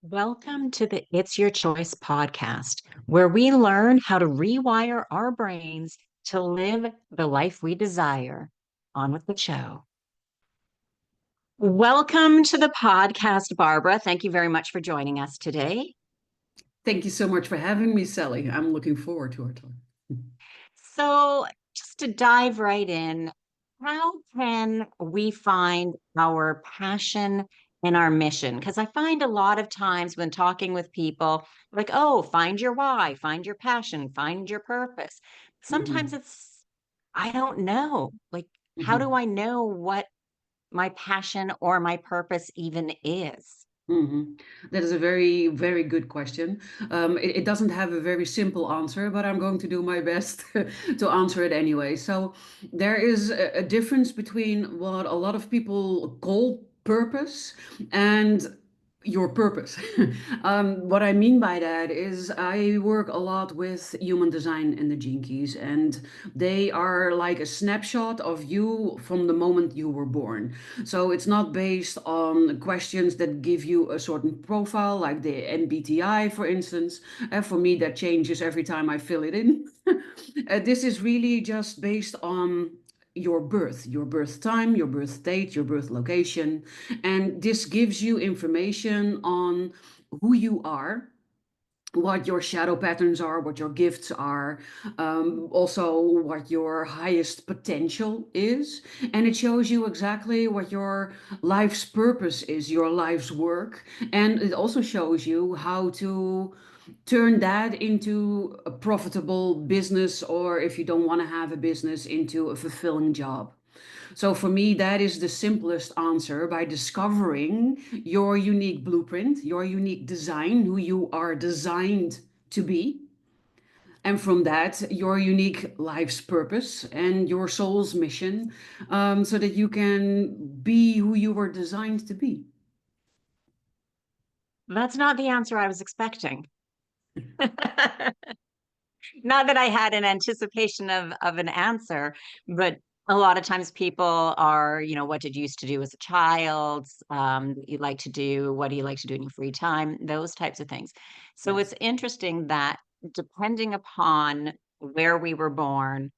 Welcome to the It's Your Choice podcast, where we learn how to rewire our brains to live the life we desire. On with the show. Welcome to the podcast, Barbara. Thank you very much for joining us today. Thank you so much for having me, Sally. I'm looking forward to our talk. So, just to dive right in, how can we find our passion and our mission? Because I find a lot of times when talking with people, like, oh, find your why, find your passion, find your purpose. Sometimes Mhm, I don't know. Like, how do mhm, I know what my passion or my purpose even is? mhm. That is a very, very good question. It doesn't have a very simple answer, but I'm going to do my best to answer it anyway. So, there is a difference between what a lot of people call purpose and your purpose. What I mean by that is I work a lot with human design and the gene keys, and they are like a snapshot of you from the moment you were born. So it's not based on questions that give you a certain profile, like the MBTI, for instance. For me, that changes every time I fill it in. This is really just based on your birth time, your birth date, your birth location. And this gives you information on who you are, what your shadow patterns are, what your gifts are, also what your highest potential is. And it shows you exactly what your life's purpose is, your life's work. And it also shows you how to turn that into a profitable business, or if you don't want to have a business, into a fulfilling job. So for me, that is the simplest answer: by discovering your unique blueprint, your unique design, who you are designed to be. And from that, your unique life's purpose and your soul's mission, so that you can be who you were designed to be. That's not the answer I was expecting. Not that I had an anticipation of an answer, but a lot of times people are, what did you used to do as a child? You like to do, what do you like to do in your free time? Those types of things. So Yes. it's interesting that depending upon where we were born,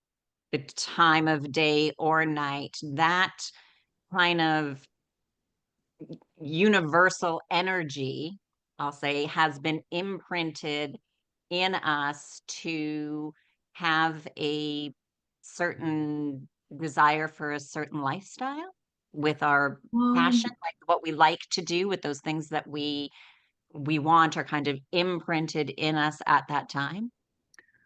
the time of day or night, that kind of universal energy, I'll say, has been imprinted in us to have a certain desire for a certain lifestyle with our passion, Um, like what we like to do with those things that we want are kind of imprinted in us at that time.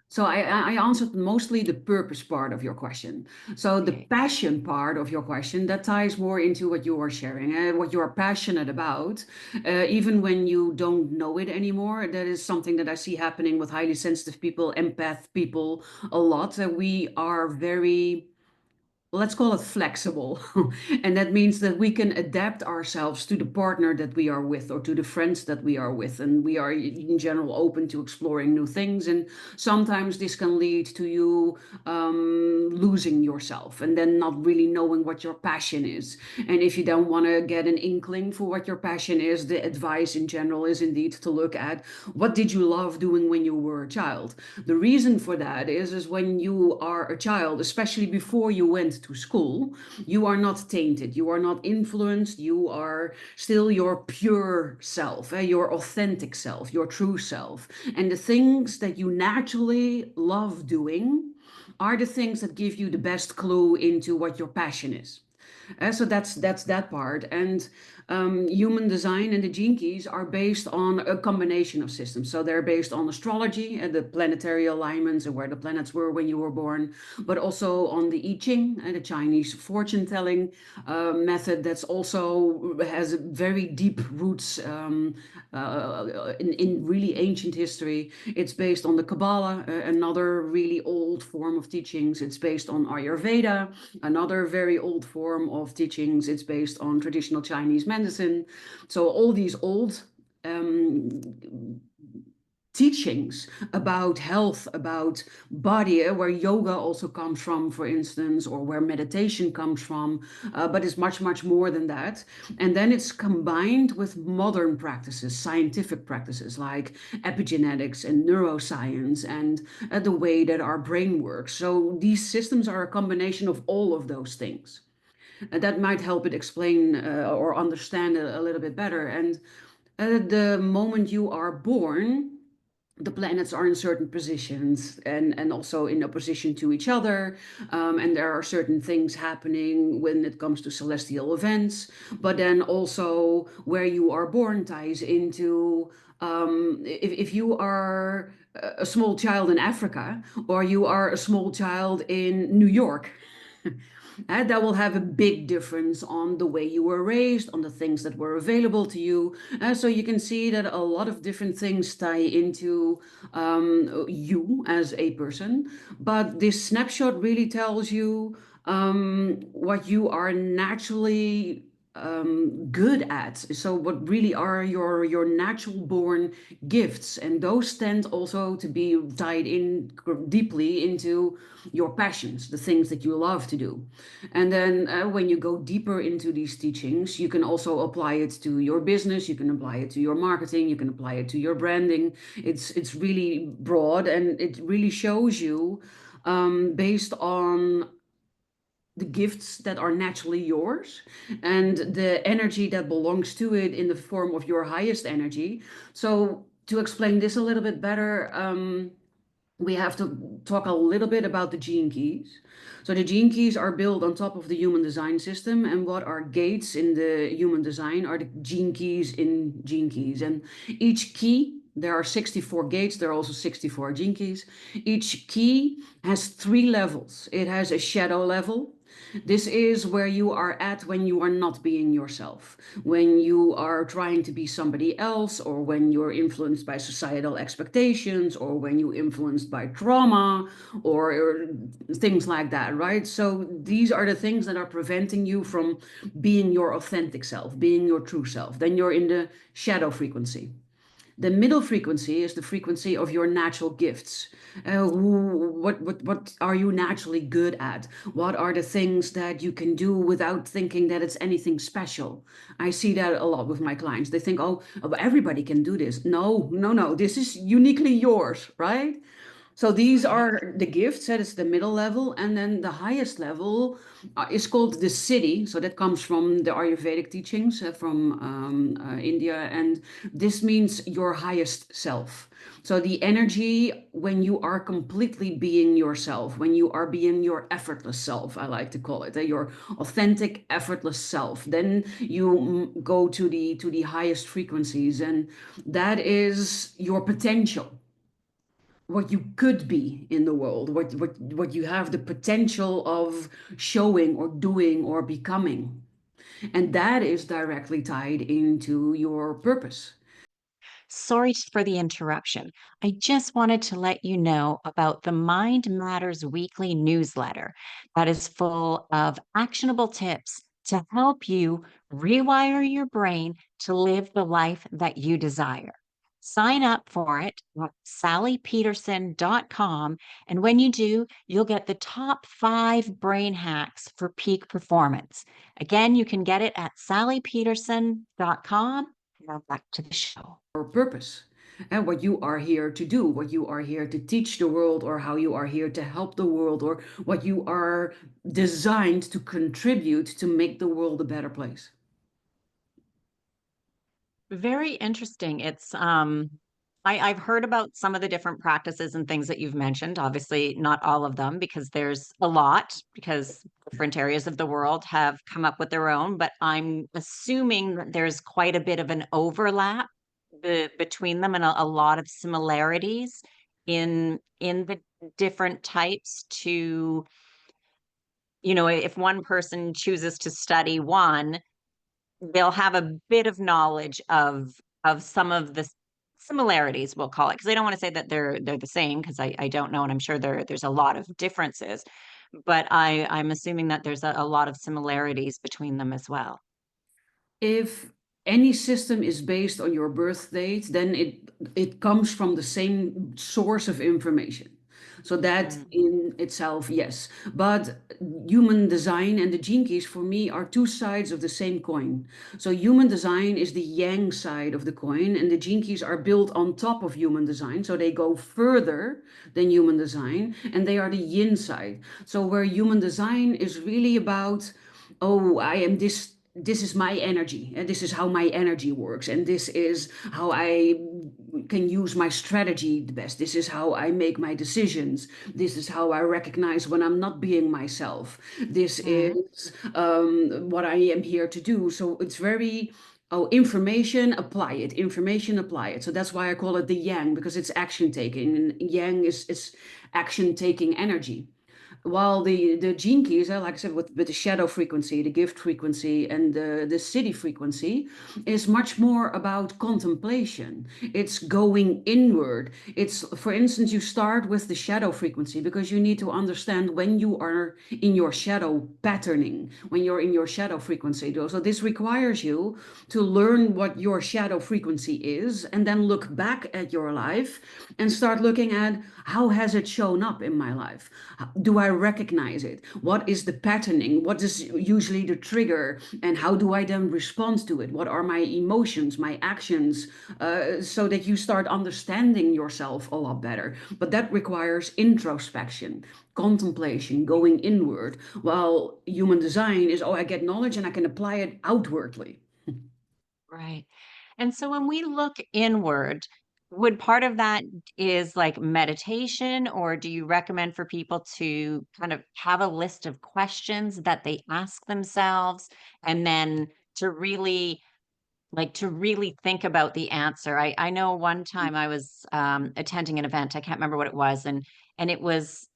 So I answered mostly the purpose part of your question. So the Okay. passion part of your question, that ties more into what you are sharing, what you are passionate about, even when you don't know it anymore. That is something that I see happening with highly sensitive people, empath people, a lot. That we are very, let's call it flexible. And that means that we can adapt ourselves to the partner that we are with, or to the friends that we are with, and we are in general open to exploring new things. And sometimes this can lead to you losing yourself and then not really knowing what your passion is. And if you don't want to get an inkling for what your passion is, the advice in general is indeed to look at what did you love doing when you were a child. The reason for that is when you are a child, especially before you went to school, you are not tainted, you are not influenced, you are still your pure self, your authentic self, your true self. And the things that you naturally love doing are the things that give you the best clue into what your passion is. So that's that part. And human design and the gene keys are based on a combination of systems. So they're based on astrology and the planetary alignments and where the planets were when you were born, but also on the I Ching and the Chinese fortune telling method. That's also has very deep roots in really ancient history. It's based on the Kabbalah, another really old form of teachings. It's based on Ayurveda, another very old form of teachings. It's based on traditional Chinese medicine. So all these old um, teachings about health, about body, where yoga also comes from, for instance, or where meditation comes from, but it's much, much more than that. And then it's combined with modern practices, scientific practices like epigenetics and neuroscience and the way that our brain works. So these systems are a combination of all of those things. And that might help it explain or understand a little bit better. And the moment you are born, the planets are in certain positions and also in opposition to each other. And there are certain things happening when it comes to celestial events. But then also where you are born ties into if you are a small child in Africa or you are a small child in New York. And that will have a big difference on the way you were raised, on the things that were available to you. So you can see that a lot of different things tie into you as a person. But this snapshot really tells you what you are naturally good at. So what really are your natural born gifts, and those tend also to be tied in deeply into your passions, the things that you love to do. And then when you go deeper into these teachings, you can also apply it to your business, you can apply it to your marketing, you can apply it to your branding. It's really broad, and it really shows you based on the gifts that are naturally yours and the energy that belongs to it in the form of your highest energy. So to explain this a little bit better, we have to talk a little bit about the gene keys. So the gene keys are built on top of the human design system, and what are gates in the human design are the gene keys in gene keys. And each key, there are 64 gates, there are also 64 gene keys. Each key has 3 levels. It has a shadow level. This is where you are at when you are not being yourself, when you are trying to be somebody else, or when you're influenced by societal expectations, or when you're influenced by trauma, or things like that, right? So these are the things that are preventing you from being your authentic self, being your true self. Then you're in the shadow frequency. The middle frequency is the frequency of your natural gifts. What are you naturally good at? What are the things that you can do without thinking that it's anything special? I see that a lot with my clients. They think, oh, everybody can do this. No, no, no. This is uniquely yours, right? So these Right. are the gifts. That is the middle level, and then the highest level is called the siddhi. So that comes from the Ayurvedic teachings from India, and this means your highest self. So the energy when you are completely being yourself, when you are being your effortless self, I like to call it, your authentic, effortless self. Then you go to the highest frequencies, and that is your potential, what you could be in the world, what you have the potential of showing or doing or becoming. And that is directly tied into your purpose. Sorry for the interruption. I just wanted to let you know about the Mind Matters weekly newsletter that is full of actionable tips to help you rewire your brain to live the life that you desire. Sign up for it at sallypeterson.com. And when you do, you'll get the top 5 brain hacks for peak performance. Again, you can get it at sallypeterson.com. Now back to the show. Your purpose and what you are here to do, what you are here to teach the world, or how you are here to help the world, or what you are designed to contribute to make the world a better place. Very interesting. I've heard about some of the different practices and things that you've mentioned. Obviously, not all of them because there's a lot, because different areas of the world have come up with their own, but I'm assuming that there's quite a bit of an overlap between them and a lot of similarities in the different types to, if one person chooses to study one, they'll have a bit of knowledge of some of the similarities, we'll call it, because I don't want to say that they're the same, because I don't know, and I'm sure there's a lot of differences, but I'm assuming that there's a lot of similarities between them as well. If any system is based on your birth date, then it comes from the same source of information. So that Mm, in itself, yes. But human design and the gene keys for me are two sides of the same coin. So human design is the yang side of the coin, and the gene keys are built on top of human design. So they go further than human design, and they are the yin side. So where human design is really about, oh, I am this is my energy, and this is how my energy works, and this is how I can use my strategy the best, this is how I make my decisions, this is how I recognize when I'm not being myself, this mm, is what I am here to do. So it's very, oh, information, apply it. So that's why I call it the yang, because it's action taking, and yang is action taking energy. While the gene keys, like I said, with the shadow frequency, the gift frequency, and the city frequency, is much more about contemplation. It's going inward. It's, for instance, you start with the shadow frequency because you need to understand when you are in your shadow patterning, when you're in your shadow frequency. So this requires you to learn what your shadow frequency is, and then look back at your life and start looking at, how has it shown up in my life? Do I recognize it? What is the patterning? What is usually the trigger? And how do I then respond to it? What are my emotions, my actions? So that you start understanding yourself a lot better. But that requires introspection, contemplation, going inward. While human design is, oh, I get knowledge and I can apply it outwardly. right. And so when we look inward, would part of that is like meditation, or do you recommend for people to kind of have a list of questions that they ask themselves and then to really to really think about the answer? I know one time I was attending an event, I can't remember what it was, and it was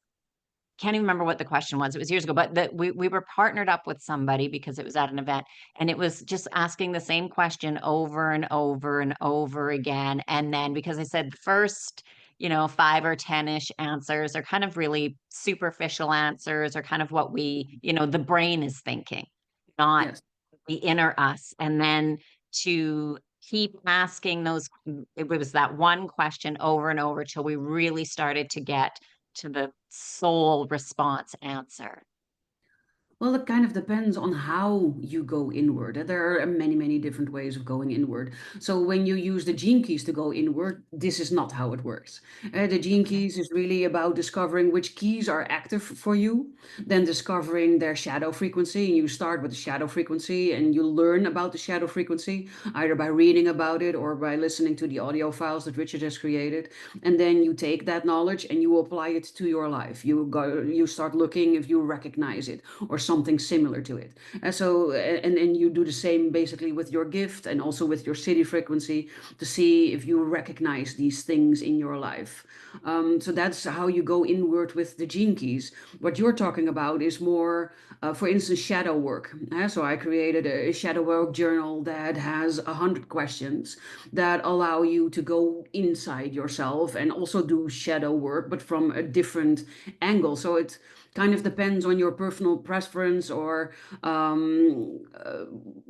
can't even remember what the question was. It was years ago, but that we were partnered up with somebody because it was at an event, and it was just asking the same question over and over and over again. And then because I said the first, 5 or 10-ish answers are kind of really superficial answers, or kind of what the brain is thinking, not Yes. the inner us. And then to keep asking it was that one question over and over till we really started to get to the soul response answer. Well, it kind of depends on how you go inward. There are many, many different ways of going inward. So when you use the gene keys to go inward, this is not how it works. The gene Okay. keys is really about discovering which keys are active for you, then discovering their shadow frequency. And you start with the shadow frequency and you learn about the shadow frequency, either by reading about it or by listening to the audio files that Richard has created. And then you take that knowledge and you apply it to your life. You start looking if you recognize it or something similar to it. And you do the same basically with your gift and also with your city frequency to see if you recognize these things in your life. So that's how you go inward with the gene keys. What you're talking about is more, for instance, shadow work. So I created a shadow work journal that has 100 questions that allow you to go inside yourself and also do shadow work, but from a different angle. So it kind of depends on your personal preference or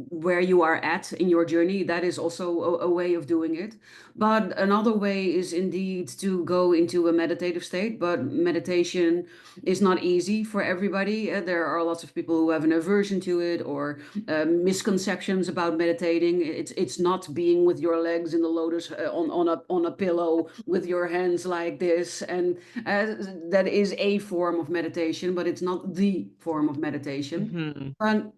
where you are at in your journey. That is also a way of doing it. But another way is indeed to go into a meditative state. But meditation is not easy for everybody. There are lots of people who have an aversion to it or misconceptions about meditating. It's not being with your legs in the lotus on a pillow with your hands like this, and that is a form of meditation, but it's not the form of meditation. Mhm. But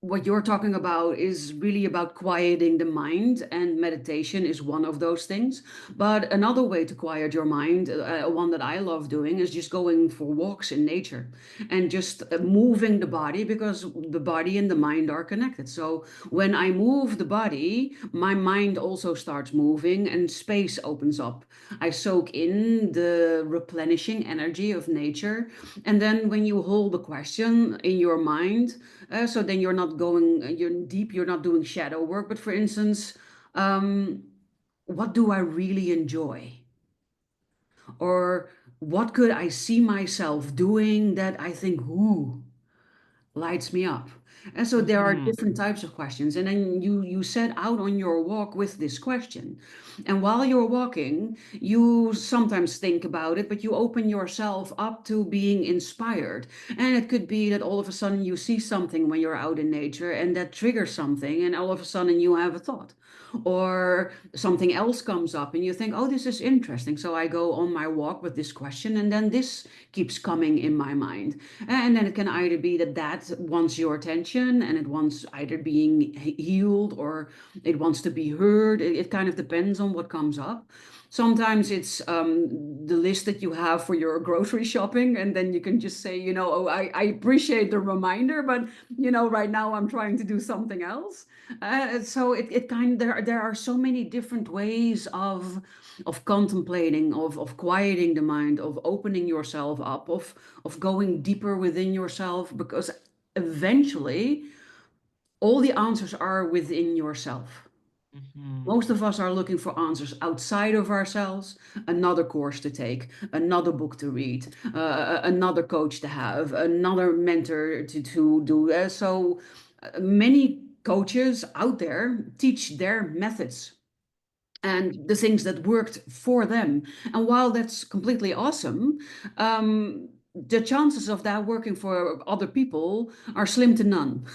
what you're talking about is really about quieting the mind, and meditation is one of those things. But another way to quiet your mind, one that I love doing, is just going for walks in nature and just moving the body, because the body and the mind are connected. So when I move the body, my mind also starts moving and space opens up. I soak in the replenishing energy of nature. And then when you hold a question in your mind, so then you're not going, you're not doing shadow work. But for instance, um, what do I really enjoy? Or what could I see myself doing that I think, ooh, lights me up? And so there are Mhm. different types of questions. And then you set out on your walk with this question. And while you're walking, you sometimes think about it, but you open yourself up to being inspired. And it could be that all of a sudden you see something when you're out in nature and that triggers something, and all of a sudden you have a thought. Or something else comes up and you think, oh, this is interesting. So I go on my walk with this question, and then this keeps coming in my mind. And then it can either be that that wants your attention and it wants either being healed or it wants to be heard. It kind of depends on what comes up. Sometimes it's the list that you have for your grocery shopping, and then you can just say, oh, I appreciate the reminder, but right now I'm trying to do something else. So it kind there are so many different ways of contemplating, of quieting the mind, of opening yourself up, of going deeper within yourself, because eventually all the answers are within yourself. Mhm. Most of us are looking for answers outside of ourselves, another course to take, another book to read, another coach to have, another mentor to do. Many coaches out there teach their methods and the things that worked for them. And while that's completely awesome, the chances of that working for other people are slim to none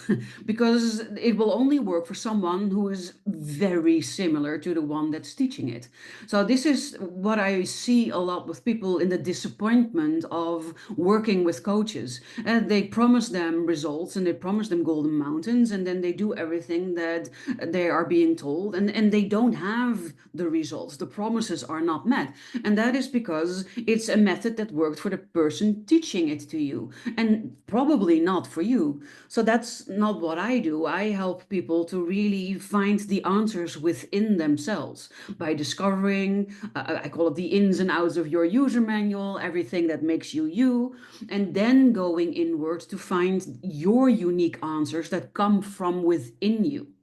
because it will only work for someone who is very similar to the one that's teaching it. So, this is what I see a lot with people in the disappointment of working with coaches. They promise them results and they promise them golden mountains, and then they do everything that they are being told, and they don't have the results. The promises are not met. And that is because it's a method that worked for the person teaching it to you and probably not for you. So that's not what I do. I help people to really find the answers within themselves by discovering, I call it the ins and outs of your user manual, everything that makes you you, and then going inward to find your unique answers that come from within you.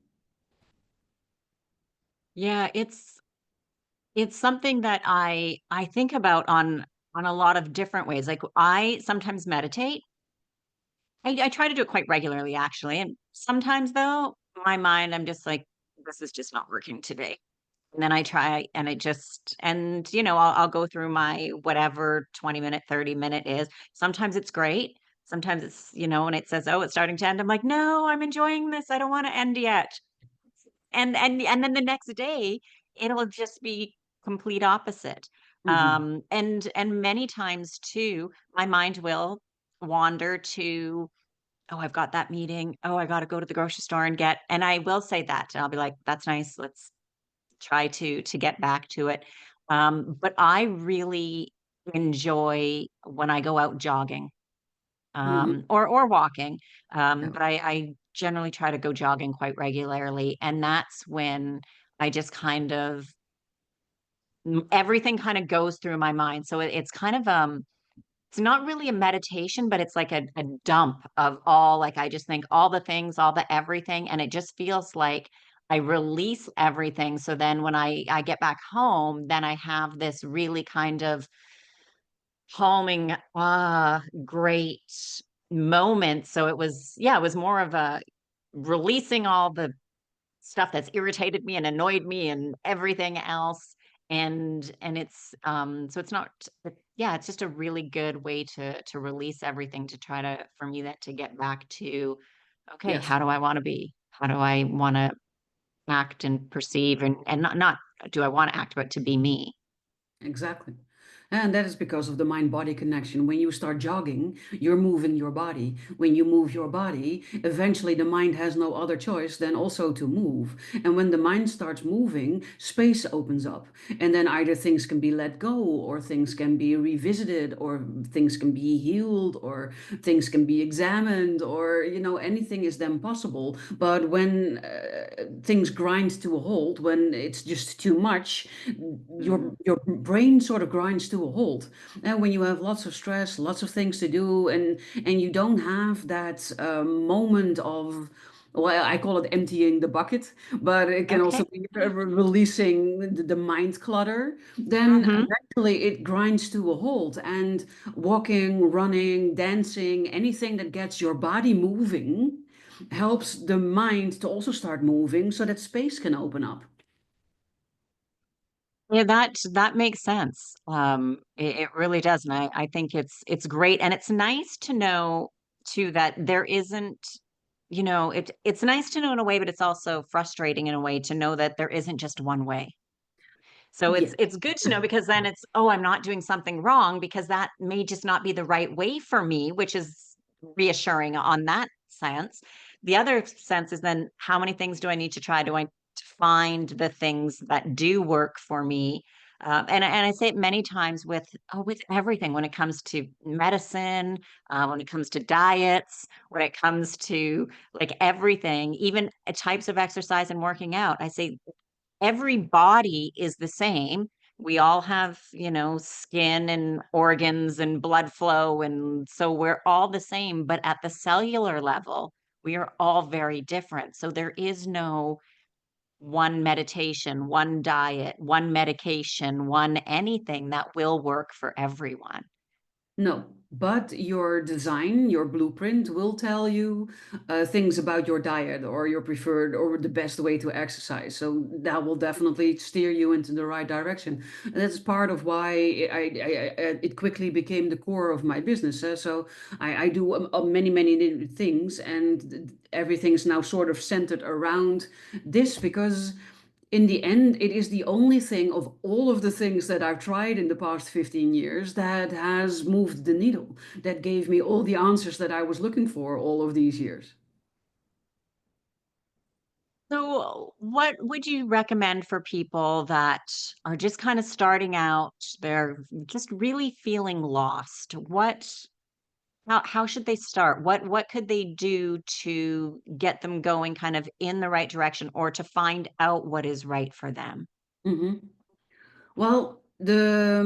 Yeah, it's something that I think about on a lot of different ways. Like I sometimes meditate. I try to do it quite regularly actually. And sometimes though, my mind, I'm just like, this is just not working today. And then I try and it just and I'll go through my whatever 20-minute, 30-minute is. Sometimes it's great. Sometimes it's, when it says, oh, it's starting to end, I'm like, no, I'm enjoying this. I don't want to end yet. And then the next day, it'll just be complete opposite. Mhm. And many times too, my mind will wander to, "Oh, I've got that meeting. Oh, I gotta go to the grocery store and get," and I will say that, and I'll be like, "That's nice. Let's try to get back to it." But I really enjoy when I go out jogging, Mhm. or walking. Yeah. But I generally try to go jogging quite regularly, and that's when I just kind of everything kind of goes through my mind. So it's kind of it's not really a meditation, but it's like a dump of all, like I just think all the things, all the everything, and it just feels like I release everything. So then when I get back home, then I have this really kind of calming, great moment. So it was, yeah, it was more of a releasing all the stuff that's irritated me and annoyed me and everything else. And it's so it's not yeah, it's just a really good way to release everything to try to for me that to get back to okay, Yes. how do I want to be? How do I want to act and perceive and not do I want to act, but to be me. Exactly. And that is because of the mind body connection. When you start jogging, you're moving your body. When you move your body, eventually the mind has no other choice than also to move. And when the mind starts moving, space opens up. And then either things can be let go, or things can be revisited, or things can be healed, or things can be examined, or, anything is then possible. But when things grind to a halt, when it's just too much, Mhm. your brain sort of grinds to a halt. And when you have lots of stress, lots of things to do, and you don't have that moment of, well, I call it emptying the bucket, but it can Okay. also be releasing the mind clutter, then Hmm. eventually it grinds to a halt. And walking, running, dancing, anything that gets your body moving helps the mind to also start moving so that space can open up. Yeah, that makes sense. It really does, and I think it's great, and it's nice to know too that there isn't, it's nice to know in a way, but it's also frustrating in a way to know that there isn't just one way. So Yeah. it's good to know because then it's, oh, I'm not doing something wrong because that may just not be the right way for me, which is reassuring on that sense. The other sense is then how many things do I need to try? Do I to find the things that do work for me? And I say it many times with everything when it comes to medicine, when it comes to diets, when it comes to like everything, even types of exercise and working out. I say every body is the same. We all have, skin and organs and blood flow. And so we're all the same. But at the cellular level, we are all very different. So there is no one meditation, one diet, one medication, one anything that will work for everyone. No, but your design, your blueprint will tell you things about your diet or your preferred or the best way to exercise. So that will definitely steer you into the right direction. And that's part of why it quickly became the core of my business. So I do many, many different things, and everything's now sort of centered around this because in the end, it is the only thing of all of the things that I've tried in the past 15 years that has moved the needle, that gave me all the answers that I was looking for all of these years. So, what would you recommend for people that are just kind of starting out? They're just really feeling lost. How should they start? What could they do to get them going kind of in the right direction or to find out what is right for them? Mhm. Well, there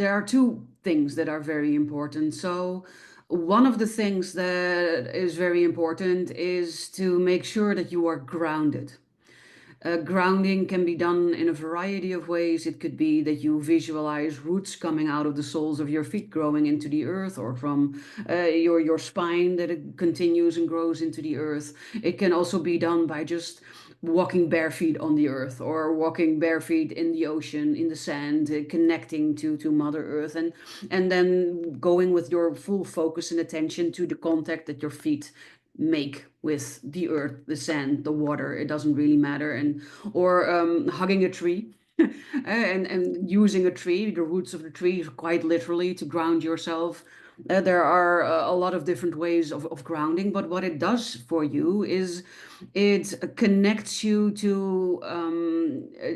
are two things that are very important. So, one of the things that is very important is to make sure that you are grounded. Grounding can be done in a variety of ways. It could be that you visualize roots coming out of the soles of your feet, growing into the earth, or from your spine that it continues and grows into the earth. It can also be done by just walking bare feet on the earth, or walking bare feet in the ocean, in the sand, connecting to Mother Earth, and then going with your full focus and attention to the contact that your feet make with the earth, the sand, the water. It doesn't really matter. And or hugging a tree. And using a tree, the roots of the tree, quite literally to ground yourself. There are a lot of different ways of grounding, but what it does for you is it connects you to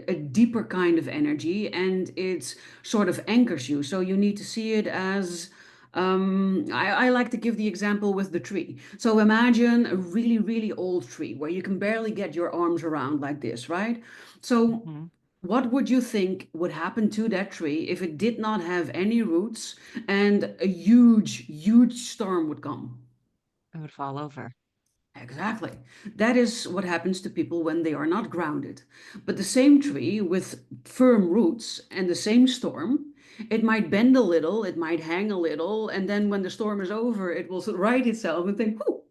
a deeper kind of energy, and it sort of anchors you. So you need to see it as I like to give the example with the tree. So imagine a really, really old tree where you can barely get your arms around like this, right? So Mhm. what would you think would happen to that tree if it did not have any roots and a huge, huge storm would come? It would fall over. Exactly. That is what happens to people when they are not grounded. But the same tree with firm roots and the same storm, it might bend a little, it might hang a little, and then when the storm is over, it will right itself and think, "Whoo,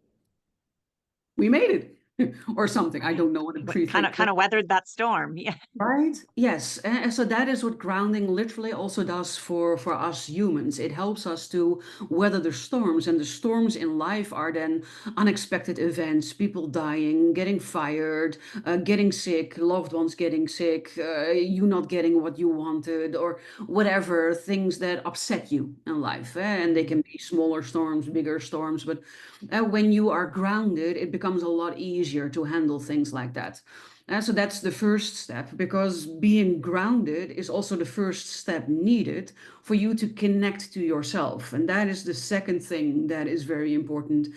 we made it," or something. I Right. don't know what a What tree kind of thinks. kind of weathered that storm. Yeah. Right? Yes. And so that is what grounding literally also does for us humans. It helps us to weather the storms, and the storms in life are then unexpected events, people dying, getting fired, getting sick, loved ones getting sick, you not getting what you wanted, or whatever things that upset you in life. And they Mhm. can be smaller storms, bigger storms, but when you are grounded, it becomes a lot easier to handle things like that. So that's the first step, because being grounded is also the first step needed for you to connect to yourself. And that is the second thing that is very important,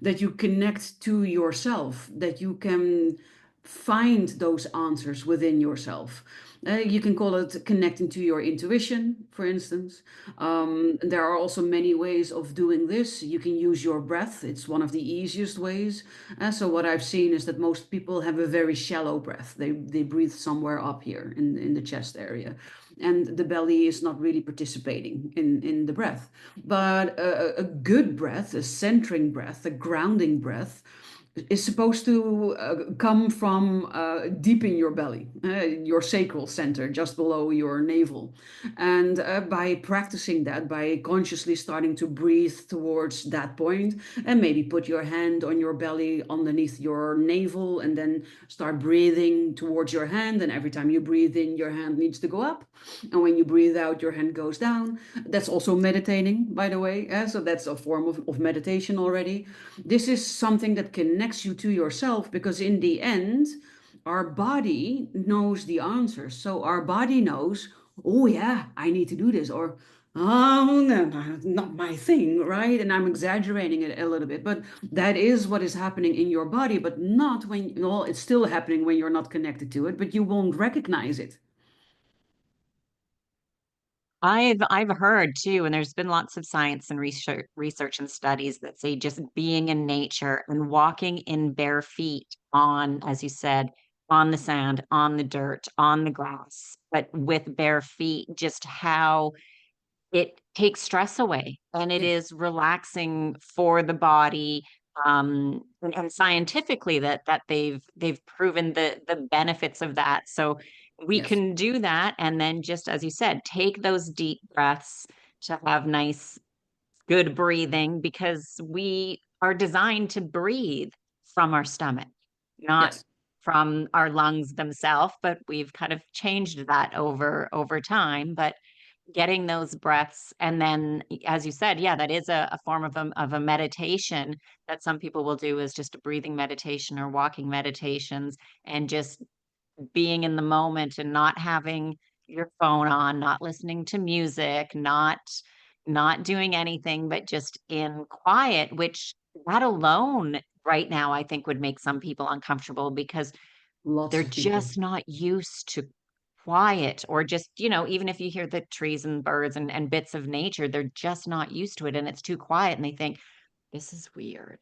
that you connect to yourself, that you can find those answers within yourself. You can call it connecting to your intuition, for instance. There are also many ways of doing this. You can use your breath, it's one of the easiest ways. So, what I've seen is that most people have a very shallow breath. They breathe somewhere up here in the chest area. And the belly is not really participating in the breath. But a good breath, a centering breath, a grounding breath, is supposed to come from deep in your belly, your sacral center, just below your navel. And by practicing that, by consciously starting to breathe towards that point, and maybe put your hand on your belly underneath your navel, and then start breathing towards your hand. And every time you breathe in, your hand needs to go up. And when you breathe out, your hand goes down. That's also meditating, by the way. So that's a form of meditation already. This is something that connects you to yourself, because in the end, our body knows the answers. So our body knows, oh yeah, I need to do this, or oh no, not my thing, right? And I'm exaggerating it a little bit, but that is what is happening in your body, but not when, well, it's still happening when you're not connected to it, but you won't recognize it. I've heard too, and there's been lots of science and research and studies that say just being in nature and walking in bare feet on, as you said, on the sand, on the dirt, on the grass, but with bare feet, just how it takes stress away and it Yes, is relaxing for the body. And scientifically that they've proven the benefits of that. So we yes, can do that, and then just as you said, take those deep breaths to have nice, good breathing, because we are designed to breathe from our stomach, not yes. from our lungs themselves, but we've kind of changed that over time. But getting those breaths, and then as you said, yeah, that is a form of a meditation that some people will do, is just a breathing meditation or walking meditations, and just being in the moment and not having your phone on, not listening to music, not doing anything, but just in quiet, which that alone right now I think would make some people uncomfortable, because Lots they're of people. just not used to quiet, or just, even if you hear the trees and birds and bits of nature, they're just not used to it and it's too quiet and they think, this is weird.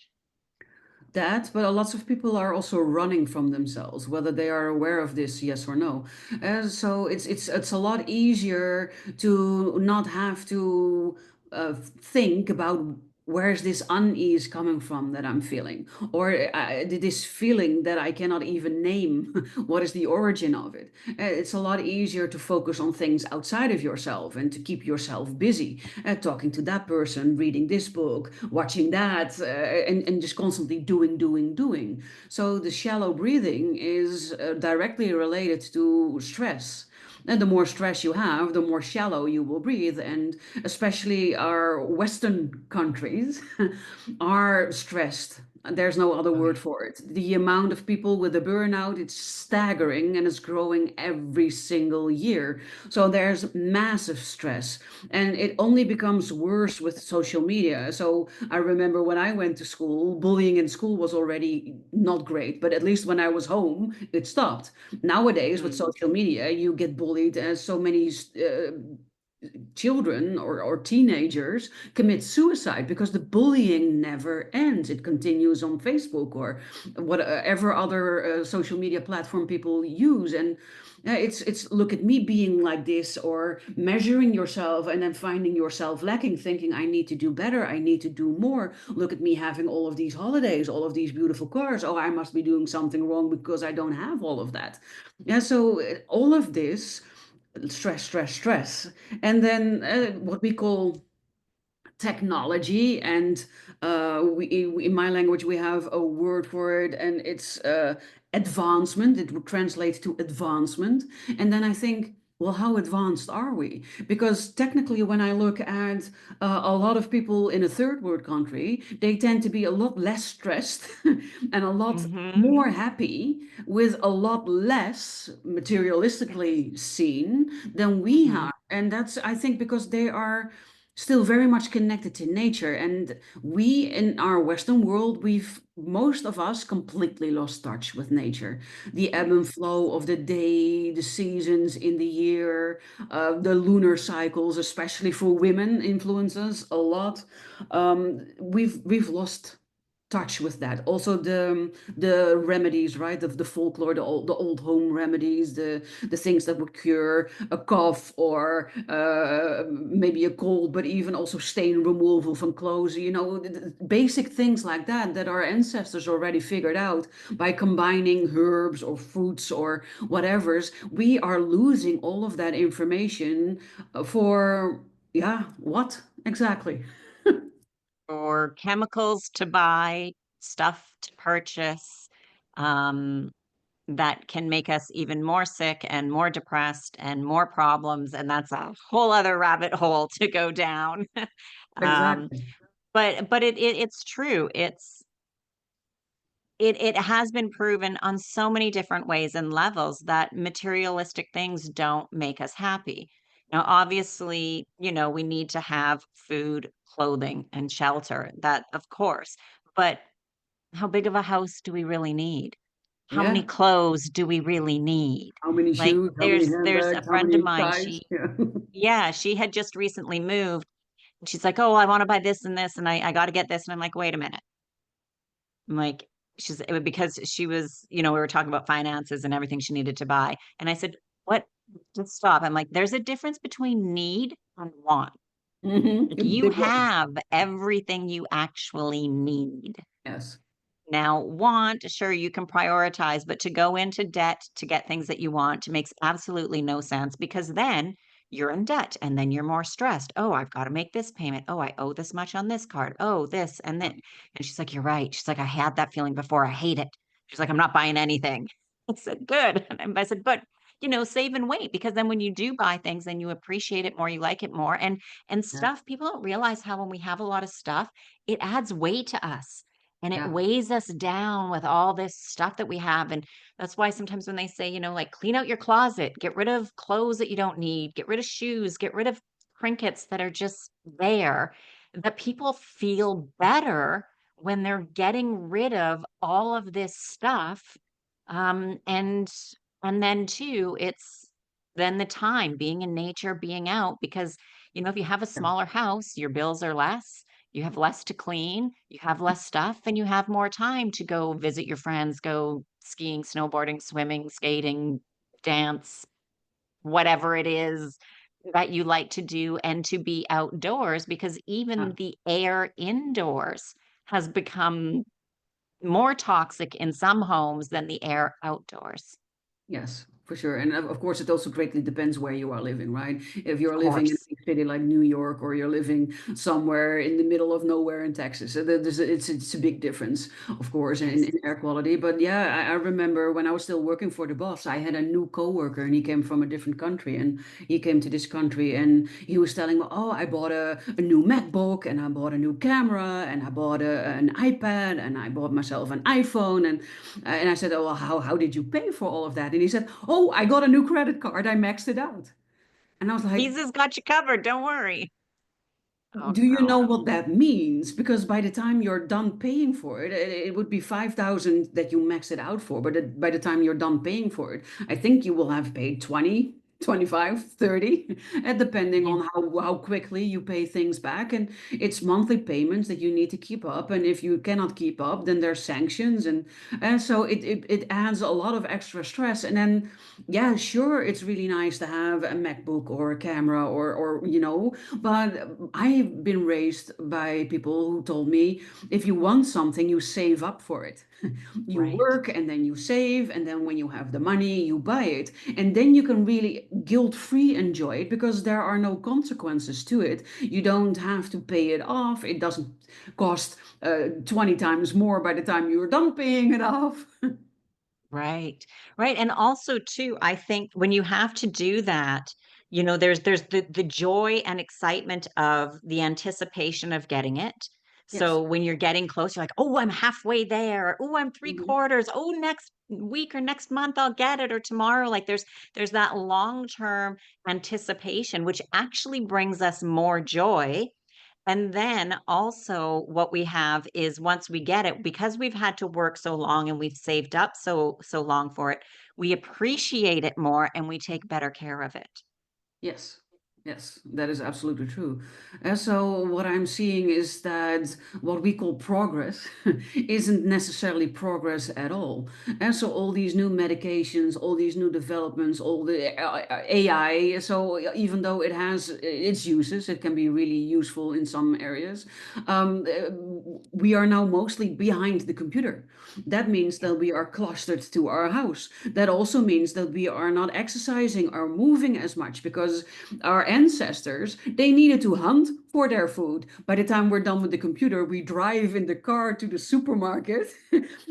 That, but lots of people are also running from themselves, whether they are aware of this, yes or no. So it's a lot easier to not have to think about where's this unease coming from that I'm feeling, or this feeling that I cannot even name. What is the origin of it? It's a lot easier to focus on things outside of yourself and to keep yourself busy, talking to that person, reading this book, watching that, and just constantly doing. So the shallow breathing is directly related to stress. And the more stress you have, the more shallow you will breathe. And especially our Western countries are stressed. There's no other Oh, word yeah. for it. The amount of people with a burnout, it's staggering, and it's growing every single year. So there's massive stress, and it only becomes worse with social media. So I remember when I went to school, bullying in school was already not great, but at least when I was home, it stopped. Nowadays, with Mm. social media, you get bullied as so many children or teenagers commit suicide because the bullying never ends. It continues on Facebook or whatever other social media platform people use. And it's look at me being like this, or measuring yourself and then finding yourself lacking, thinking I need to do better, I need to do more. Look at me having all of these holidays, all of these beautiful cars. Oh, I must be doing something wrong because I don't have all of that. Yeah, so all of this stress, and then what we call technology, and in my language we have a word for it, and it's advancement. It would translate to advancement. And then I think, well, how advanced are we? Because technically, when I look at a lot of people in a third world country, they tend to be a lot less stressed and a lot Mm-hmm. more happy with a lot less materialistically seen than we Mm-hmm. are. And that's, I think, because they are still very much connected to nature. And we in our Western world, most of us completely lost touch with nature. The ebb and Yes. flow of the day, the seasons in the year, the lunar cycles, especially for women, influences a lot. We've lost touch with that. Also the remedies, right? The folklore, the old home remedies, the things that would cure a cough or maybe a cold, but even also stain removal from clothes. Basic things like that that our ancestors already figured out by combining herbs or fruits or whatever's. We are losing all of that information for yeah, what exactly? Or chemicals to buy, stuff to purchase, um, that can make us even more sick and more depressed and more problems, and that's a whole other rabbit hole to go down. Um, Exactly. but it's true. It has been proven on so many different ways and levels that materialistic things don't make us happy. Now, obviously, we need to have food, clothing, and shelter. That, of course. But how big of a house do we really need? How many Yeah. clothes do we really need? How many Like, shoes, how many there's a handbags, how friend of many mine, ties? Yeah. yeah, she had just recently moved. And she's like, "Oh, I want to buy this and this, and I got to get this." And I'm like, "Wait a minute." I'm like, because she was, we were talking about finances and everything she needed to buy. And I said, "What? Just stop." I'm like, "There's a difference between need and want. Like, A you big one. have everything you actually need. Yes. Now, want, sure, you can prioritize, but to go into debt to get things that you want makes absolutely no sense, because then you're in debt and then you're more stressed. Oh, I've got to make this payment. Oh, I owe this much on this card. Oh, this and that." And she's like, "You're right." She's like, "I had that feeling before. I hate it." She's like, "I'm not buying anything." I said, "Good." And I said, "But save and wait, because then when you do buy things, then you appreciate it more, you like it more." And Yeah. stuff, people don't realize how when we have a lot of stuff, it adds weight to us and it Yeah. weighs us down with all this stuff that we have. And that's why sometimes when they say, like, clean out your closet, get rid of clothes that you don't need, get rid of shoes, get rid of trinkets that are just there, that people feel better when they're getting rid of all of this stuff. And then too, it's then the time being in nature, being out, because if you have a Yeah. smaller house, your bills are less, you have less to clean, you have less stuff, and you have more time to go visit your friends, go skiing, snowboarding, swimming, skating, dance, whatever it is that you like to do, and to be outdoors, because Yeah. even the air indoors has become more toxic in some homes than the air outdoors. Yes, for sure. And of course, it also greatly depends where you are living, right? If Of you're living in a course. big city like New York, or you're living somewhere in the middle of nowhere in Texas, it's a big difference, of course, in Yes. air quality. But yeah, I remember when I was still working for the boss, I had a new coworker, and he came from a different country, and he came to this country, and he was telling me, "Oh, I bought a new MacBook, and I bought a new camera, and I bought an iPad, and I bought myself an iPhone." And I said, "Oh, well, how did you pay for all of that?" And he said, "Oh, I got a new credit card. I maxed it out." And I was like, Jesus got you covered. Don't worry. Oh, "Do you know no. what that means? Because by the time you're done paying for it, it would be 5,000 that you max it out for. But by the time you're done paying for it, I think you will have paid 20, 25, 30, and depending Yeah. on how quickly you pay things back. And it's monthly payments that you need to keep up. And if you cannot keep up, then there's sanctions. And so it adds a lot of extra stress. And then, yeah, sure, it's really nice to have a MacBook or a camera, but I've been raised by people who told me, if you want something, you save up for it. You Right. work and then you save, and then when you have the money, you buy it. And then you can really guilt-free enjoy it, because there are no consequences to it. You don't have to pay it off. It doesn't cost 20 times more by the time you're done paying it off. Right. Right. And also too, I think when you have to do that, there's the joy and excitement of the anticipation of getting it. Yes. So when you're getting close, you're like, "Oh, I'm halfway there. Oh, I'm three Mhm. quarters. Oh, next week or next month I'll get it or tomorrow. Like there's that long-term anticipation, which actually brings us more joy. And then also what we have is once we get it, because we've had to work so long and we've saved up so long for it, we appreciate it more and we take better care of it. Yes, yes, that is absolutely true. And so what I'm seeing is that what we call progress isn't necessarily progress at all. And so all these new medications, all these new developments, all the AI, so even though it has its uses, it can be really useful in some areas. We are now mostly behind the computer. That means Yeah. that we are clustered to our house. That also means that we are not exercising or moving as much because our ancestors, they needed to hunt for their food. By the time we're done with the computer, we drive in the car to the supermarket.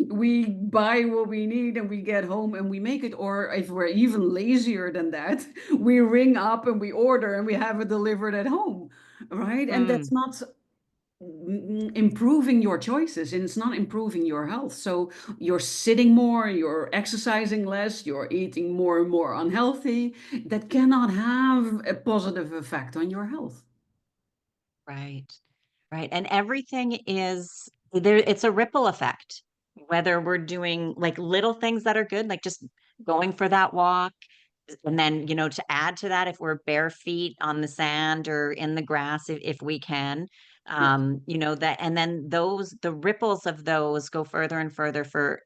We buy what we need and we get home and we make it. Or if we're even lazier than that, we ring up and we order and we have it delivered at home. Right. And that's Mm, not improving your choices and it's not improving your health. So you're sitting more, you're exercising less, you're eating more and more unhealthy. That cannot have a positive effect on your health. right. Right. And everything is there, it's a ripple effect. Whether we're doing like little things that are good, like just going for that walk, and then, to add to that, if we're bare feet on the sand or in the grass, if we can, Yes. that, and then the ripples of those go further and further for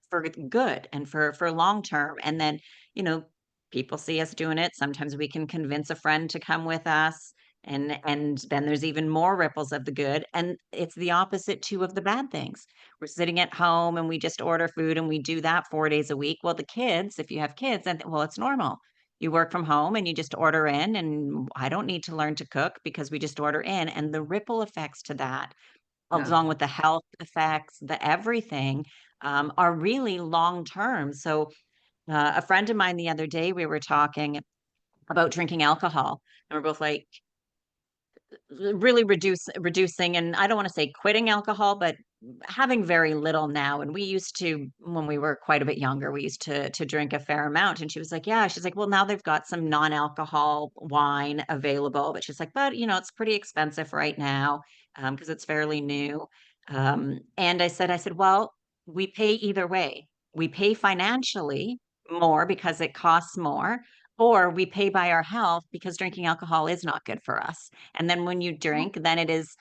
good and for long term. And then, you know, people see us doing it. Sometimes we can convince a friend to come with us. And then there's even more ripples of the good. And it's the opposite too of the bad things. We're sitting at home and we just order food and we do that 4 days a week. Well, the kids, if you have kids, then well, it's normal. You work from home and you just order in, and I don't need to learn to cook because we just order in. And the ripple effects to that, Yeah. along with the health effects, the everything, are really long term. So, a friend of mine the other day, we were talking about drinking alcohol, and we're both like, really reducing, and I don't wanna say quitting alcohol, but having very little now, and we used to when we were quite a bit younger, we used to drink a fair amount, and she was like, "Yeah," she's like, "Well, now they've got some non-alcohol wine available," but she's like, "But, it's pretty expensive right now, because it's fairly new." And I said, "Well, we pay either way. We pay financially more because it costs more, or we pay by our health because drinking alcohol is not good for us." And then when you drink, then it is,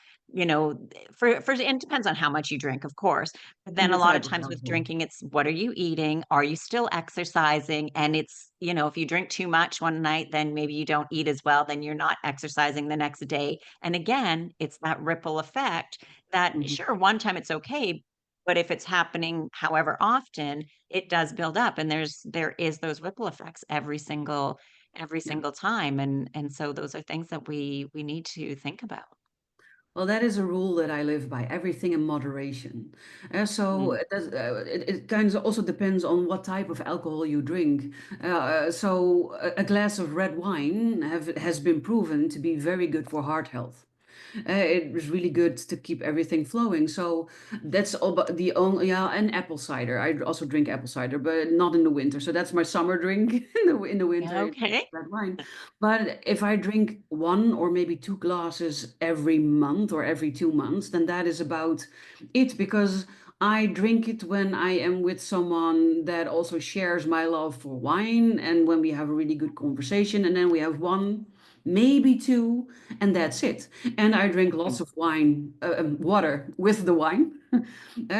for it depends on how much you drink, of course. But And then the a lot of type of times with alcohol. drinking, it's what are you eating? Are you still exercising? And it's, if you drink too much one night, then maybe you don't eat as well, then you're not exercising the next day. And again, it's that ripple effect that Mhm. sure, one time it's okay, but if it's happening however often, it does build up and there is those ripple effects every Yeah. single time, and so those are things that we need to think about. Well, that is a rule that I live by. Everything in moderation. So Mm. it kind of also depends on what type of alcohol you drink. So a glass of red wine has been proven to be very good for heart health. It was really good to keep everything flowing. So that's all but the only, yeah, and apple cider. I also drink apple cider, but not in the winter. So that's my summer drink. In the winter, it's Okay. red wine. But if I drink one or maybe two glasses every month or every 2 months, then that is about it because I drink it when I am with someone that also shares my love for wine and when we have a really good conversation, and then we have one, maybe two, and that's it. And I drink lots Mm. of wine, water with the wine.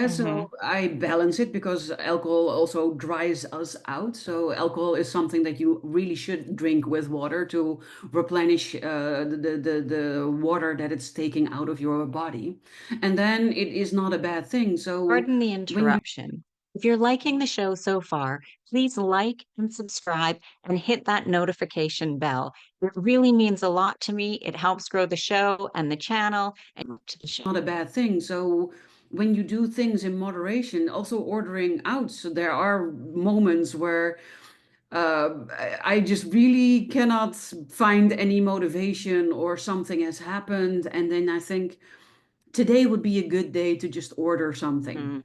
So Mhm. I balance it because alcohol also dries us out. So alcohol is something that you really should drink with water to replenish the water that it's taking out of your body. And then it is not a bad thing. So Pardon the when you interruption. If you're liking the show so far, please like and subscribe and hit that notification bell. It really means a lot to me. It helps grow the show and the channel and to the show. not a bad thing. So when you do things in moderation, also ordering out. So there are moments where I just really cannot find any motivation or something has happened. And then I think today would be a good day to just order something. Mm.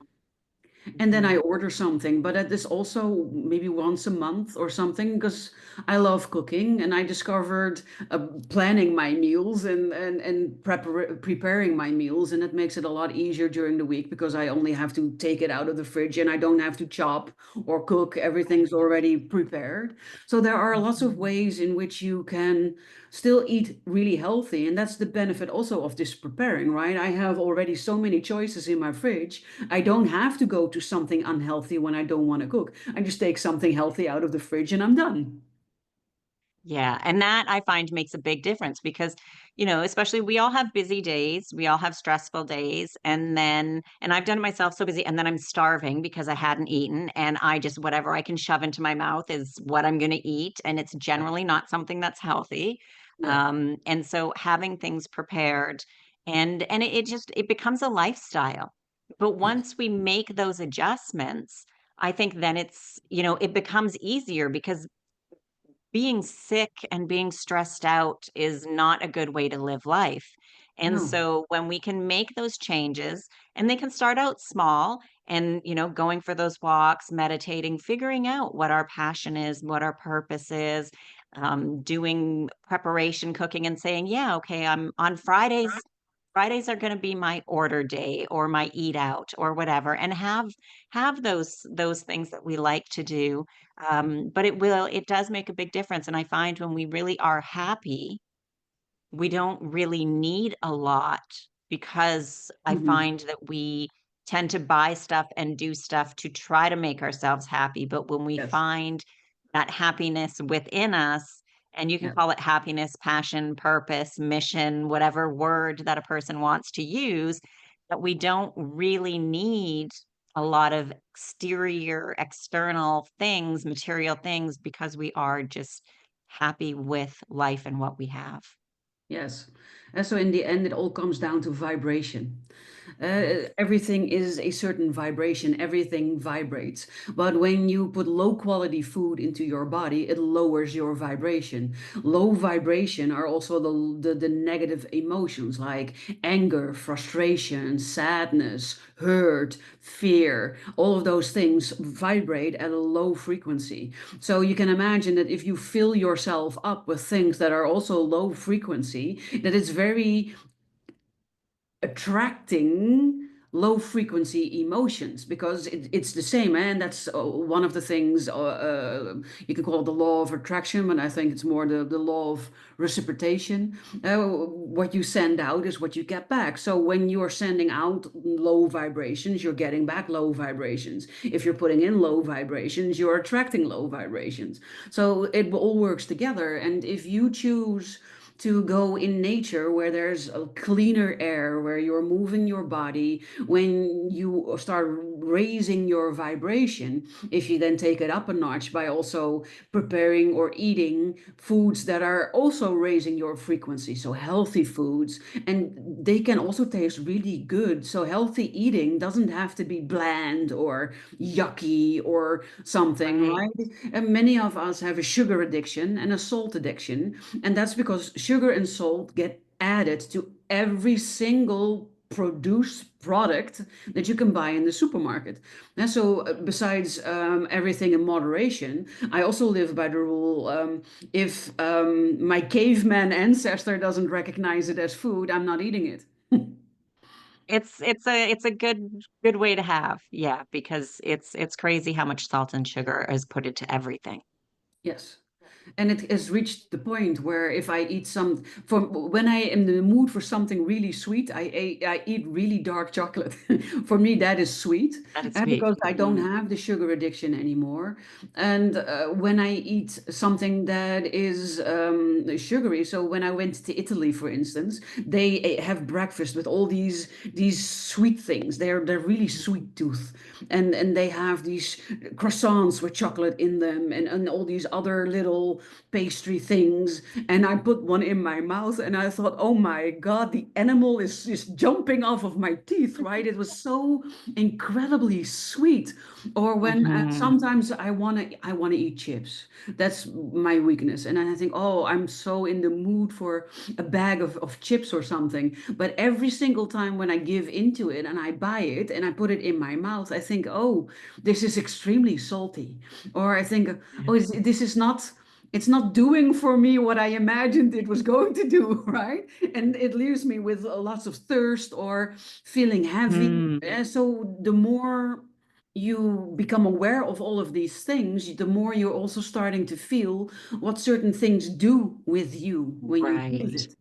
And then I Mhm. order something, but that is also maybe once a month or something because I love cooking and I discovered planning my meals and preparing my meals, and it makes it a lot easier during the week because I only have to take it out of the fridge and I don't have to chop or cook. Everything's already prepared. So there are lots of Mhm. ways in which you can still eat really healthy, and that's the benefit also of this preparing, right? I have already so many choices in my fridge. I don't have to go to something unhealthy when I don't want to cook. I just take something healthy out of the fridge and I'm done. Yeah, and that I find makes a big difference because, especially we all have busy days, we all have stressful days, and I've done it myself so busy, and then I'm starving because I hadn't eaten, and I just whatever I can shove into my mouth is what I'm going to eat, and it's generally not something that's healthy. Yeah. And so having things prepared, and it becomes a lifestyle. But Yes. once we make those adjustments, I think then it becomes easier because being sick and being stressed out is not a good way to live life. And No. so when we can make those changes, and they can start out small and, going for those walks, meditating, figuring out what our passion is, what our purpose is, doing preparation cooking and saying, yeah, okay, I'm on Fridays. Fridays are going to be my order day or my eat out or whatever, and have those things that we like to do. But it does make a big difference. And I find when we really are happy, we don't really need a lot because I Mhm. find that we tend to buy stuff and do stuff to try to make ourselves happy. But when we Yes. find that happiness within us, and you can Yeah. call it happiness, passion, purpose, mission, whatever word that a person wants to use, that we don't really need a lot of external things, material things, because we are just happy with life and what we have. Yes. And so in the end, it all comes down to vibration. Everything is a certain vibration, everything vibrates. But when you put low quality food into your body, it lowers your vibration. Low vibration are also the negative emotions like anger, frustration, sadness, hurt, fear. All of those things vibrate at a low frequency. So you can imagine that if you fill yourself up with things that are also low frequency, that it's very attracting low frequency emotions because it's the same, and that's one of the things you can call it the law of attraction, but I think it's more the law of reciprocation. What you send out is what you get back. So when you're sending out low vibrations, you're getting back low vibrations. If you're putting in low vibrations, you're attracting low vibrations. So it all works together, and if you choose to go in nature where there's a cleaner air, where you're moving your body, when you start raising your vibration, if you then take it up a notch by also preparing or eating foods that are also raising your frequency, so healthy foods, and they can also taste really good. So healthy eating doesn't have to be bland or yucky or something, Right. right? And many of us have a sugar addiction and a salt addiction, and that's because sugar and salt get added to every single produced product that you can buy in the supermarket. And so, besides everything in moderation, I also live by the rule, if my caveman ancestor doesn't recognize it as food, I'm not eating it. It's a good way to have. Yeah, because it's crazy how much salt and sugar is put into everything. Yes. And it has reached the point where if I eat for when I am in the mood for something really sweet, I eat really dark chocolate. For me, that is sweet, That is and sweet. because I don't Mhm. have the sugar addiction anymore. And when I eat something that is sugary, so when I went to Italy, for instance, they have breakfast with all these sweet things. They're really sweet tooth, and they have these croissants with chocolate in them, and all these other little little pastry things, and I put one in my mouth, and I thought, oh my God, the animal is jumping off of my teeth, right? It was so incredibly sweet. Or when Mhm. sometimes I wanna eat chips. That's my weakness, and then I think, oh, I'm so in the mood for a bag of chips or something. But every single time when I give into it and I buy it and I put it in my mouth, I think, oh, this is extremely salty. Or I think, Yeah. oh, this is not, it's not doing for me what I imagined it was going to do, right? And it leaves me with lots of thirst or feeling heavy. Mm, So the more you become aware of all of these things, the more you're also starting to feel what certain things do with you when you use right. it.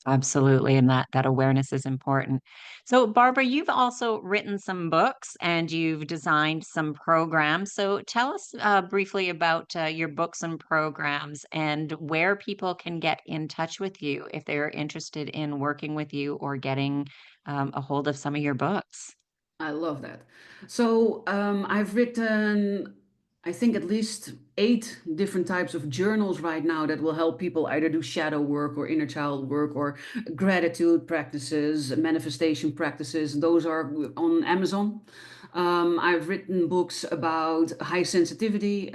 Absolutely. And that awareness is important. So, Barbara, you've also written some books and you've designed some programs. So, tell us briefly about your books and programs and where people can get in touch with you if they're interested in working with you or getting a hold of some of your books. I love that. So I've written, I think, at least 8 different types of journals right now that will help people either do shadow work or inner child work or gratitude practices, manifestation practices. Those are on Amazon. I've written books about high sensitivity,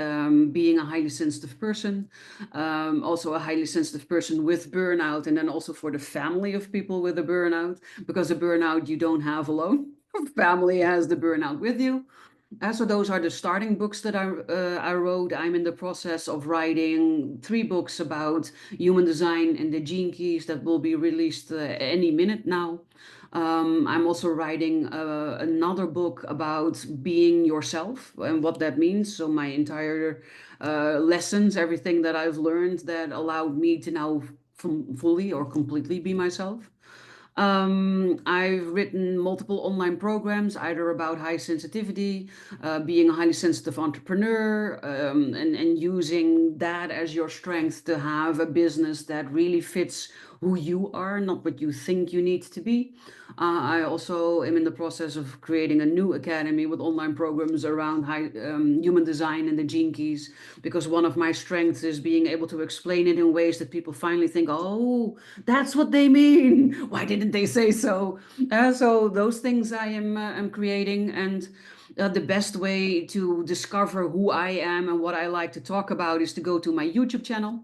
being a highly sensitive person, also a highly sensitive person with burnout, and then also for the family of people with a burnout, because a burnout you don't have alone. Family has the burnout with you. So those are the starting books that I wrote. I'm in the process of writing 3 books about human design and the gene keys that will be released any minute now. I'm also writing another book about being yourself and what that means. So my entire lessons, everything that I've learned that allowed me to now fully or completely be myself. I've written multiple online programs, either about high sensitivity, being a highly sensitive entrepreneur, and using that as your strength to have a business that really fits who you are, not what you think you need to be. I also am in the process of creating a new academy with online programs around human design and the gene keys, because one of my strengths is being able to explain it in ways that people finally think, oh, that's what they mean. Why didn't they say so? So those things I am creating, and the best way to discover who I am and what I like to talk about is to go to my YouTube channel,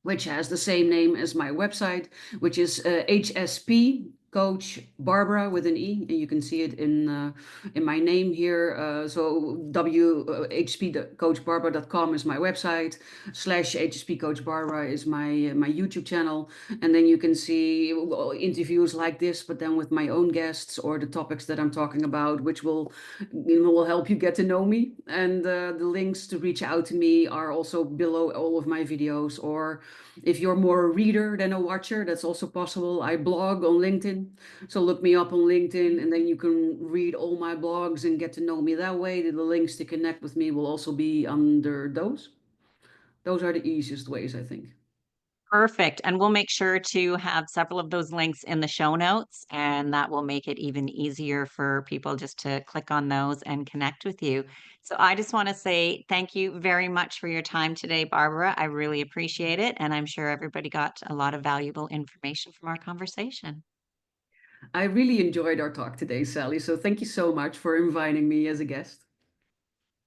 which has the same name as my website, which is HSP Coach Barbara with an E, and you can see it in my name here. So hpcoachbarbara.com is my website. Slash HSP Coach Barbara is my YouTube channel, and then you can see interviews like this, but then with my own guests or the topics that I'm talking about, which will help you get to know me. And the links to reach out to me are also below all of my videos. Or if you're more a reader than a watcher, that's also possible. I blog on LinkedIn. So look me up on LinkedIn, and then you can read all my blogs and get to know me that way. The links to connect with me will also be under those. Those are the easiest ways, I think. Perfect. And we'll make sure to have several of those links in the show notes, and that will make it even easier for people just to click on those and connect with you. So I just want to say thank you very much for your time today, Barbara. I really appreciate it. And I'm sure everybody got a lot of valuable information from our conversation. I really enjoyed our talk today, Sally. So thank you so much for inviting me as a guest.